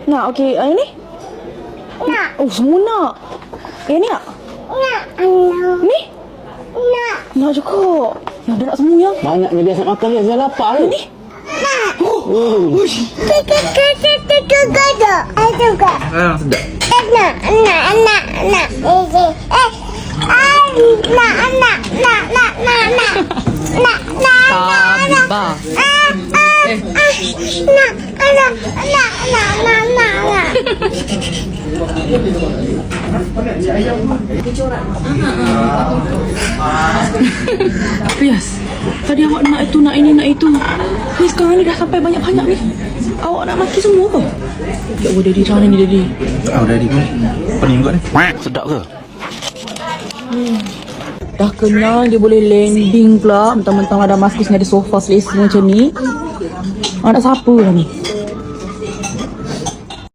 Nak, okey. Yang ni? Nak. Oh, semua nak. Yang ni nak? Nak. Anak. Ni? Nak. Nak juga. Yang dia nak semua yang. Banyaknya dia nak makan dia. Saya lapar Yang ni. ni? Nak. Oh. Saya juga. Sedap. Nak. Sabar. Rias, tadi awak nak itu, nak ini, nak itu. Ni sekarang ni dah sampai banyak-banyak ni. Awak nak maki semua ke? Ya Allah, Daddy, macam mana ni, Daddy? Oh, dah ni. Pening kot ni. Sedap ke? Dah kenyang, dia boleh landing pula. Mentang-mentang ada maskus ni, ada sofa selesa macam ni. Anak siapa lah ni?